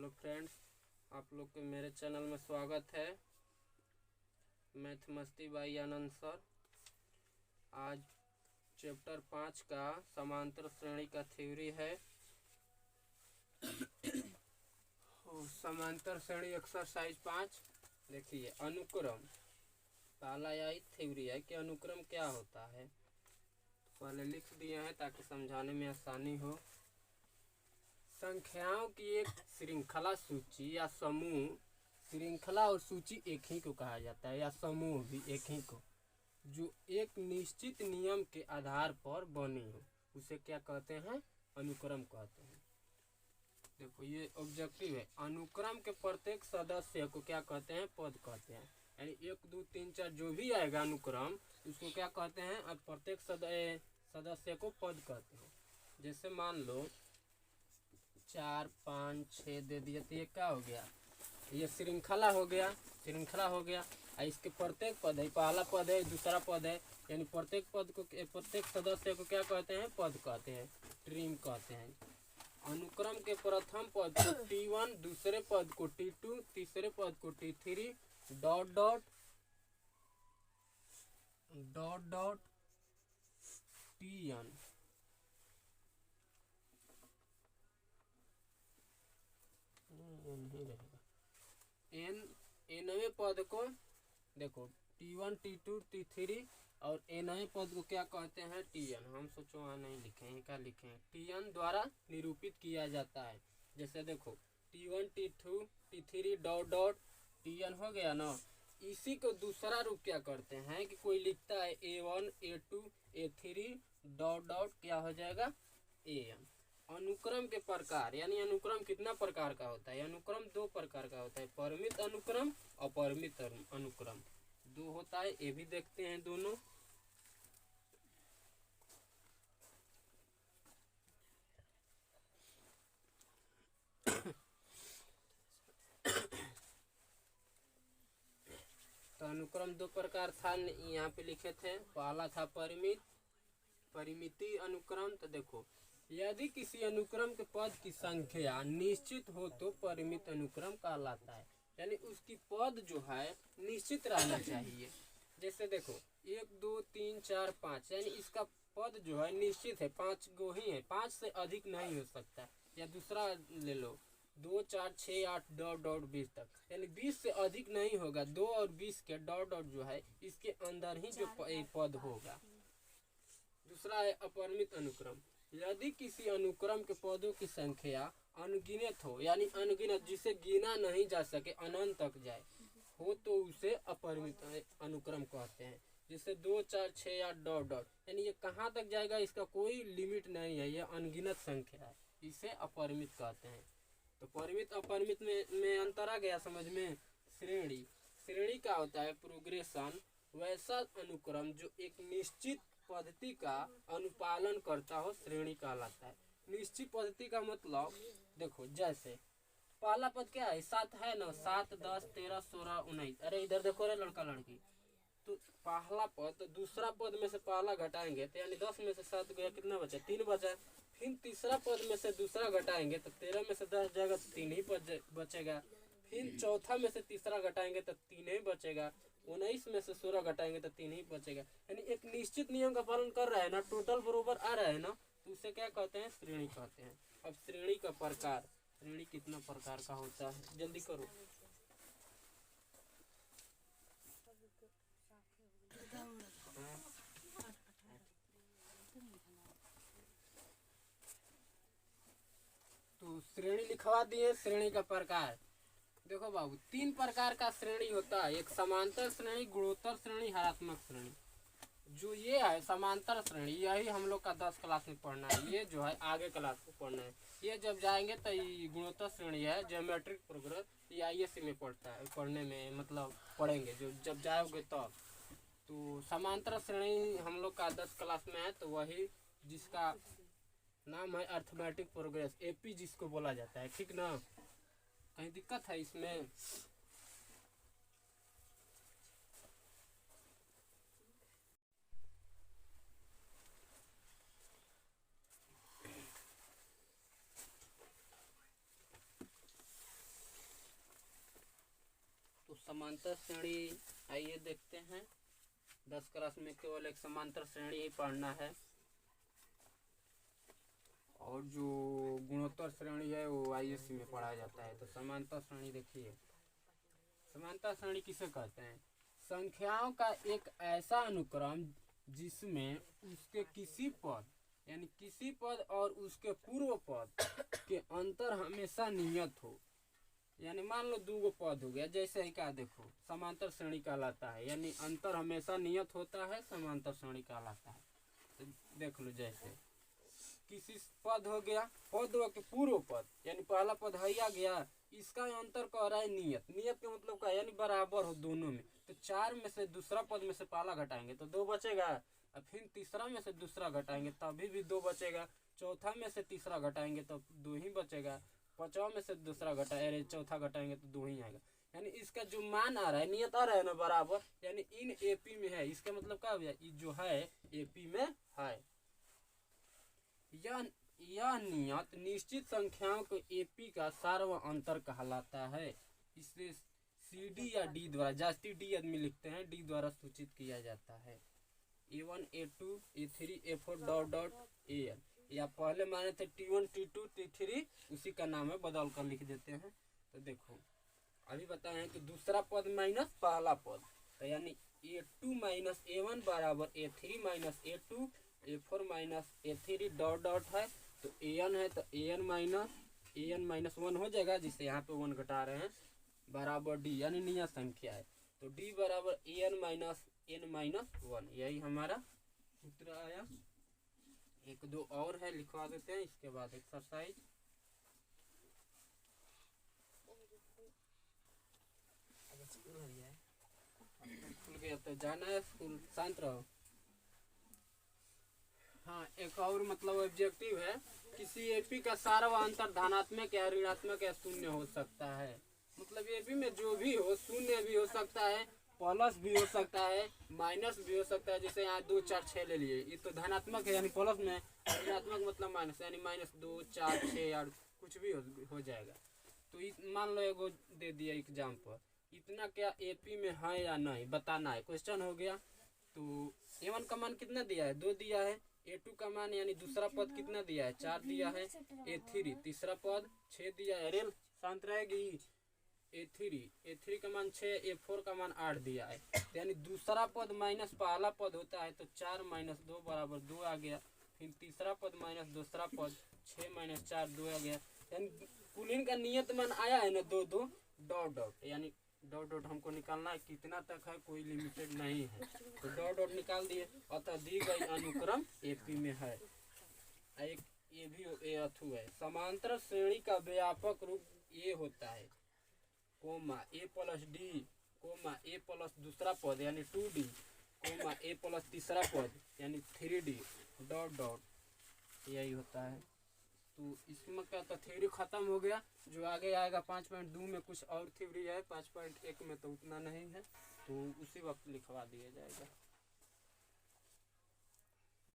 Hello friends, आप लोग के मेरे चैनल में स्वागत है। मैथ मस्ती बाई आनंद सर। आज चैप्टर 5 का समांतर श्रेणी का थ्योरी है। समांतर श्रेणी एक्सरसाइज 5 देखिए। अनुक्रम पहला यही थ्योरी है कि अनुक्रम क्या होता है। पहले लिख दिए हैं ताकि समझाने में आसानी हो। संख्याओं की एक श्रृंखला सूची या समूह, श्रृंखला और सूची एक ही को कहा जाता है, या समूह भी एक ही को, जो एक निश्चित नियम के आधार पर बनी हो, उसे क्या कहते हैं? अनुक्रम कहते हैं। देखो ये ऑब्जेक्टिव है। अनुक्रम के प्रत्येक सदस्य को क्या कहते हैं? पद कहते हैं। यानी 1 2 3 4 जो भी आएगा अनुक्रम, उसको क्या कहते हैं? अब प्रत्येक सदस्य को पद कहते हैं। जैसे मान लो 4 5 6 दे दिए तो ये क्या हो गया? ये श्रृंखला हो गया। श्रृंखला हो गया। इसके प्रत्येक पद है, पहला पद है, दूसरा पद है, यानी प्रत्येक पद को, प्रत्येक सदस्य को क्या कहते हैं? पद कहते हैं, ट्रीम कहते हैं। अनुक्रम के प्रथम पद को T1, दूसरे पद को T2, तीसरे पद को T3 dot dot dot dot Tn, nवें पद को देखो T1 T2 T3 और nवें पद को क्या कहते हैं? Tn। हम सोचो वहाँ नहीं लिखे हैं, क्या लिखे हैं? Tn द्वारा निरूपित किया जाता है। जैसे देखो T1 T2 T3 dot dot Tn हो गया ना। इसी को दूसरा रूप क्या करते हैं कि कोई लिखता है A1 A2 A3 dot dot क्या हो जाएगा? An। अनुक्रम के प्रकार, यानी अनुक्रम कितना प्रकार का होता है? अनुक्रम 2 प्रकार का होता है, परिमित अनुक्रम, अपरिमित अनुक्रम, 2 होता है। ये भी देखते हैं दोनों। तो अनुक्रम 2 प्रकार था, यहाँ पे लिखे थे। पहला था परिमिति अनुक्रम। तो देखो, यदि किसी अनुक्रम के पद की संख्या निश्चित हो तो परिमित अनुक्रम कहलाता है। यानी उसकी पद जो है निश्चित रहना चाहिए। जैसे देखो 1 2 3 4 5, यानी इसका पद जो है निश्चित है, 5 गो ही है, 5 से अधिक नहीं हो सकता। या दूसरा ले लो 2 4 6 8 डॉट डॉट 20 तक, यानी 20 से अधिक नहीं होगा। 2 और 20 के डॉट डॉट जो है इसके अंदर ही जो पद होगा। दूसरा है अपरिमित अनुक्रम। यदि किसी अनुक्रम के पदों की संख्या अनगिनत हो, यानी अनगिनत जिसे गिना नहीं जा सके, अनंत तक जाए हो, तो उसे अपरिमित अनुक्रम कहते हैं। जैसे 2 4 6 8 डॉट डॉट, यानी ये कहाँ तक जाएगा इसका कोई लिमिट नहीं है, ये अनगिनत संख्या है, इसे अपरिमित कहते हैं। तो परिमित अपरिमित में अंतर आ गया समझ में। श्रेणी का होता है प्रोग्रेशन, वैसा अनुक्रम जो एक निश्चित पद्धति का अनुपालन करता हो, श्रेणी कहलाता है। निश्चित पद्धति का मतलब देखो, जैसे पहला पद क्या है? 7 है ना, 7 10 13 16 19। अरे इधर देखो रे लड़का लड़की, तो पहला पद, तो दूसरा पद में से पहला घटाएंगे तो यानी 10 में से 7 गया, कितना बचा? 3 बचा। फिर तीसरा पद में से दूसरा घटाएंगे तो 13 में से 10 जाएगा तो 3 ही बचेगा। फिर चौथा में से तीसरा घटाएंगे तो 3 ही बचेगा। 19 में से 16 घटाएंगे तो 3 ही बचेगा। यानी एक निश्चित नियम का पालन कर रहा है ना, टोटल बरोबर आ रहा है ना, तो उसे क्या कहते हैं? श्रेणी कहते हैं। अब श्रेणी का प्रकार, श्रेणी कितना प्रकार का होता है? जल्दी करो। तो श्रेणी लिखवा दिए। श्रेणी का प्रकार देखो बाबू, 3 प्रकार का श्रेणी होता है। एक समांतर श्रेणी, गुणोत्तर श्रेणी, हरात्मक श्रेणी। जो ये है समांतर श्रेणी, यही हम लोग का 10 क्लास में पढ़ना है। ये जो है आगे क्लास में पढ़ना है। ये जब जाएंगे तो ये गुणोत्तर श्रेणी है, ज्योमेट्रिक प्रोग्रेस, ये ISC में पढ़ता है, पढ़ने में मतलब पढ़ेंगे जो जब जाओगे तब। तो समांतर श्रेणी हम लोग का 10 क्लास में है, तो वही जिसका नाम है अर्थमेटिक प्रोग्रेस, AP जिसको बोला जाता है, ठीक ना? कहीं दिक्कत है इसमें? समांतर श्रेणी आइए देखते हैं। 10 क्लास में केवल एक समांतर श्रेणी ही पढ़ना है और जो गुणोत्तर श्रेणी है वो आईएससी में पढ़ाया जाता है। तो समांतर श्रेणी देखिए, समांतर श्रेणी किसे कहते हैं? संख्याओं का एक ऐसा अनुक्रम जिसमें उसके किसी पद यानी किसी पद और उसके पूर्व पद के अंतर हमेशा नियत हो। यानी मान लो 2 पद हो गया, जैसे ही का देखो समांतर श्रेणी कहलाता है, यानी अंतर हमेशा नियत होता है, समांतर श्रेणी कहलाता है। तो देख लो, जैसे किसी पद हो गया, पद के पूर्व पद यानी पहला पद हैया गया, इसका अंतर कह रहा है नियत। नियत का मतलब क्या? यानी बराबर हो दोनों में। तो 4 में से दूसरा पद में से पहला घटाएंगे तो 2 बचेगा, और फिर तीसरा में से दूसरा घटाएंगे तभी भी 2 बचेगा, चौथा में से तीसरा घटाएंगे तो 2 ही बचेगा, पांचवा में से दूसरा घटाए चौथा घटाएंगे तो 2 ही आएगा। यानी इसका जो मान आ रहा है, नियत आ रहा है ना बराबर, यानी इन एपी में है। इसका मतलब क्या हुआ? जो है एपी में है। यह नियत निश्चित संख्याओं को एपी का सार्व अंतर कहलाता है। इसे CD या D द्वारा, जास्ती D आदमी लिखते हैं, D द्वारा सूचित किया जाता है। A1 A2 A3 A4 dot dot AN, या पहले माने थे T1 T2 T3, उसी का नाम है, बदल कर लिख देते हैं। तो देखो अभी बताए हैं कि दूसरा पद माइनस पहला पद, तो यानी A2 माइनस A1 बराबर A3 minus A2 A4 minus A3 dot dot है। तो AN है तो AN माइनस 1 हो जाएगा, जिससे यहाँ पे 1 घटा रहे हैं, बराबर D यानी नियत संख्या है। तो D बराबर AN माइनस N माइनस 1, यही हमारा सूत्र आया। 1-2 और है, लिखवा देते हैं, इसके बाद एक्सरसाइज। खुल गया तो जाना है स्कूल, शांत रहो। हाँ, एक और मतलब ऑब्जेक्टिव है, किसी एपी का सारा अंतर धनात्मक या ऋणात्मक या शून्य हो सकता है। मतलब एपी में जो भी हो, शून्य भी हो सकता है, प्लस भी हो सकता है, माइनस भी हो सकता है। जैसे यहाँ 2 4 6 ले लिए, ये तो धनात्मक है यानी प्लस में, ऋणात्मक मतलब माइनस, यानी -2 4 6 8 कुछ भी हो जाएगा। तो मान लो एगो दे दिया एग्जाम्पल, इतना क्या एपी में है या नहीं बताना है, क्वेश्चन हो गया। तो A1 का मान कितना दिया है? 2 दिया है। A2 का मान यानी दूसरा पद कितना दिया है? 4 दिया है। A3 तीसरा पद 6 दिया है। रेल शांत रहेगी। A3 का मान 6, A4 का मान 8 दिया है। यानी दूसरा पद माइनस पहला पद होता है, तो 4 माइनस 2 बराबर 2 आ गया। फिर तीसरा पद माइनस दूसरा पद, 6 माइनस 4 2 आ गया। यानी कुल का नियत मान आया है ना 2 2 डॉट डॉट, यानी डॉट डॉट हमको निकालना है, कितना तक है कोई लिमिटेड नहीं है। तो डॉट डॉट निकाल दिए, अतः दी गई अनुक्रम एपी में है। एक ये भी अथु है, समांतर श्रेणी का व्यापक रूप ये होता है, comma A plus D comma A plus दूसरा पद यानी 2D कोमा A प्लस तीसरा पद यानी 3D डॉट डॉट, यही होता है। तो इसमें क्या था, थ्योरी खत्म हो गया। जो आगे आएगा 5.2 में कुछ और थ्योरी है, 5.1 में तो उतना नहीं है, तो उसी वक्त लिखवा दिया जाएगा।